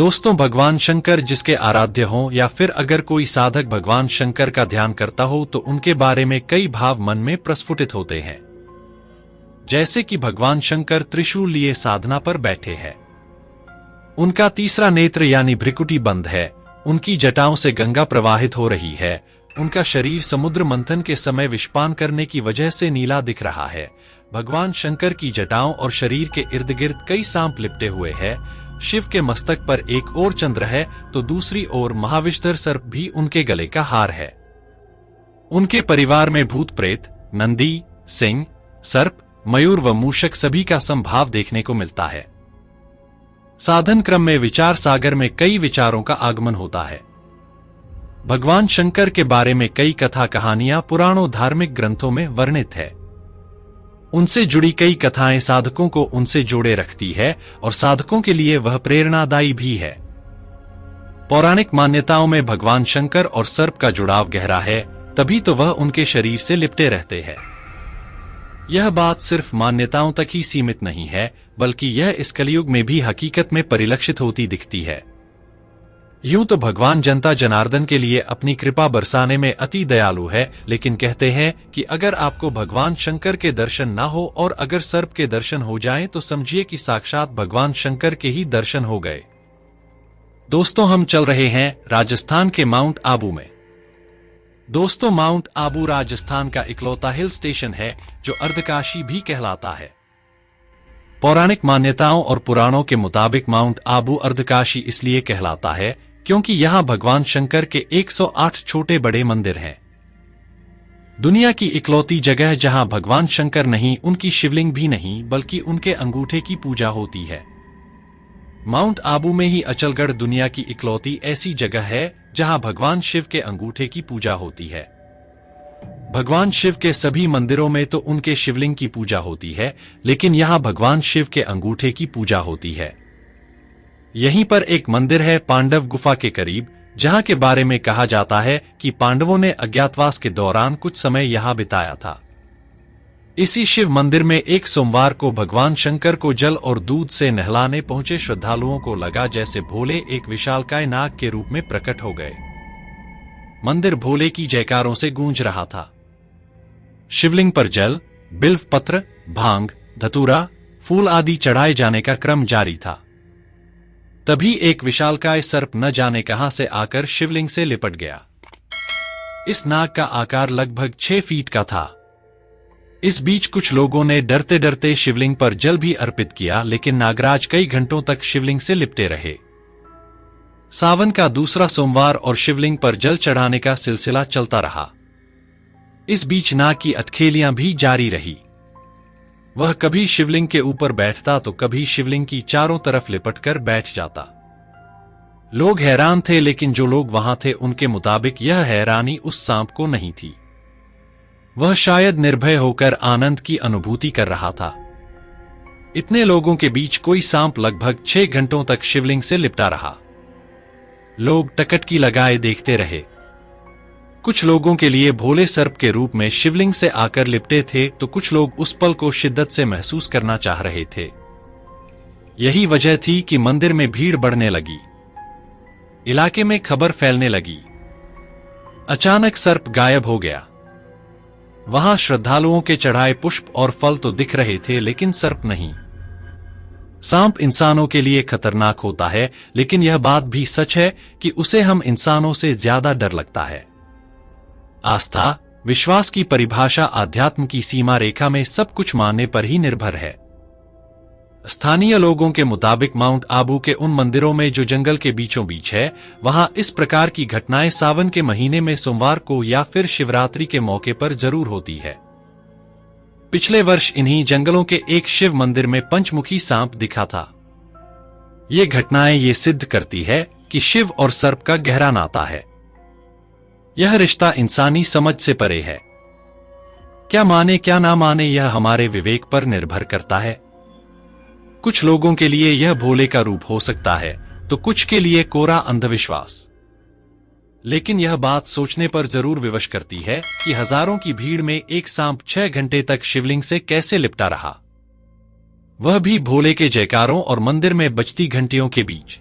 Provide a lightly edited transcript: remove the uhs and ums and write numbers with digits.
दोस्तों, भगवान शंकर जिसके आराध्य हों या फिर अगर कोई साधक भगवान शंकर का ध्यान करता हो तो उनके बारे में कई भाव मन में प्रस्फुटित होते हैं। जैसे कि भगवान शंकर त्रिशूल लिए साधना पर बैठे हैं, उनका तीसरा नेत्र यानी भ्रिकुटी बंद है, उनकी जटाओं से गंगा प्रवाहित हो रही है, उनका शरीर समुद्र मंथन के समय विषपान करने की वजह से नीला दिख रहा है। भगवान शंकर की जटाओं और शरीर के इर्द गिर्द कई सांप लिपटे हुए हैं। शिव के मस्तक पर एक ओर चंद्र है तो दूसरी ओर महाविषधर सर्प भी उनके गले का हार है। उनके परिवार में भूत प्रेत, नंदी, सिंह, सर्प, मयूर व मूषक सभी का संभाव देखने को मिलता है। साधन क्रम में विचार सागर में कई विचारों का आगमन होता है। भगवान शंकर के बारे में कई कथा कहानियां पुराणों धार्मिक ग्रंथों में वर्णित है। उनसे जुड़ी कई कथाएं साधकों को उनसे जोड़े रखती है और साधकों के लिए वह प्रेरणादायी भी है। पौराणिक मान्यताओं में भगवान शंकर और सर्प का जुड़ाव गहरा है, तभी तो वह उनके शरीर से लिपटे रहते हैं। यह बात सिर्फ मान्यताओं तक ही सीमित नहीं है, बल्कि यह इस कलयुग में भी हकीकत में परिलक्षित होती दिखती है। यूं तो भगवान जनता जनार्दन के लिए अपनी कृपा बरसाने में अति दयालु है, लेकिन कहते हैं कि अगर आपको भगवान शंकर के दर्शन ना हो और अगर सर्प के दर्शन हो जाएं तो समझिए कि साक्षात भगवान शंकर के ही दर्शन हो गए। दोस्तों, हम चल रहे हैं राजस्थान के माउंट आबू में। दोस्तों, माउंट आबू राजस्थान का इकलौता हिल स्टेशन है जो अर्धकाशी भी कहलाता है। पौराणिक मान्यताओं और पुराणों के मुताबिक माउंट आबू अर्धकाशी इसलिए कहलाता है क्योंकि यहां भगवान शंकर के 108 छोटे बड़े मंदिर हैं। दुनिया की इकलौती जगह जहां भगवान शंकर नहीं, उनकी शिवलिंग भी नहीं, बल्कि उनके अंगूठे की पूजा होती है। माउंट आबू में ही अचलगढ़ दुनिया की इकलौती ऐसी जगह है जहां भगवान शिव के अंगूठे की पूजा होती है। भगवान शिव के सभी मंदिरों में तो उनके शिवलिंग की पूजा होती है, लेकिन यहां भगवान शिव के अंगूठे की पूजा होती है। यहीं पर एक मंदिर है पांडव गुफा के करीब, जहां के बारे में कहा जाता है कि पांडवों ने अज्ञातवास के दौरान कुछ समय यहां बिताया था। इसी शिव मंदिर में एक सोमवार को भगवान शंकर को जल और दूध से नहलाने पहुंचे श्रद्धालुओं को लगा जैसे भोले एक विशालकाय नाग के रूप में प्रकट हो गए। मंदिर भोले की जयकारों से गूंज रहा था। शिवलिंग पर जल, बिल्व पत्र, भांग, धतूरा, फूल आदि चढ़ाए जाने का क्रम जारी था। तभी एक विशालकाय सर्प न जाने कहां से आकर शिवलिंग से लिपट गया। इस नाग का आकार लगभग 6 फीट का था। इस बीच कुछ लोगों ने डरते डरते शिवलिंग पर जल भी अर्पित किया, लेकिन नागराज कई घंटों तक शिवलिंग से लिपटे रहे। सावन का दूसरा सोमवार और शिवलिंग पर जल चढ़ाने का सिलसिला चलता रहा। इस बीच नाग की अटखेलियां भी जारी रही। वह कभी शिवलिंग के ऊपर बैठता तो कभी शिवलिंग की चारों तरफ लिपटकर बैठ जाता। लोग हैरान थे, लेकिन जो लोग वहां थे उनके मुताबिक यह हैरानी उस सांप को नहीं थी। वह शायद निर्भय होकर आनंद की अनुभूति कर रहा था। इतने लोगों के बीच कोई सांप लगभग 6 घंटों तक शिवलिंग से लिपटा रहा। लोग टकटकी लगाए देखते रहे। कुछ लोगों के लिए भोले सर्प के रूप में शिवलिंग से आकर लिपटे थे, तो कुछ लोग उस पल को शिद्दत से महसूस करना चाह रहे थे। यही वजह थी कि मंदिर में भीड़ बढ़ने लगी। इलाके में खबर फैलने लगी। अचानक सर्प गायब हो गया। वहां श्रद्धालुओं के चढ़ाए पुष्प और फल तो दिख रहे थे, लेकिन सर्प नहीं। सांप इंसानों के लिए खतरनाक होता है, लेकिन यह बात भी सच है कि उसे हम इंसानों से ज्यादा डर लगता है। आस्था, विश्वास की परिभाषा आध्यात्म की सीमा रेखा में सब कुछ मानने पर ही निर्भर है। स्थानीय लोगों के मुताबिक माउंट आबू के उन मंदिरों में जो जंगल के बीचों बीच है, वहां इस प्रकार की घटनाएं सावन के महीने में सोमवार को या फिर शिवरात्रि के मौके पर जरूर होती है। पिछले वर्ष इन्हीं जंगलों के एक शिव मंदिर में पंचमुखी सांप दिखा था। ये घटनाएं ये सिद्ध करती है कि शिव और सर्प का गहरा नाता है। यह रिश्ता इंसानी समझ से परे है। क्या माने क्या ना माने, यह हमारे विवेक पर निर्भर करता है। कुछ लोगों के लिए यह भोले का रूप हो सकता है, तो कुछ के लिए कोरा अंधविश्वास। लेकिन यह बात सोचने पर जरूर विवश करती है कि हजारों की भीड़ में एक सांप 6 घंटे तक शिवलिंग से कैसे लिपटा रहा, वह भी भोले के जयकारों और मंदिर में बजती घंटियों के बीच।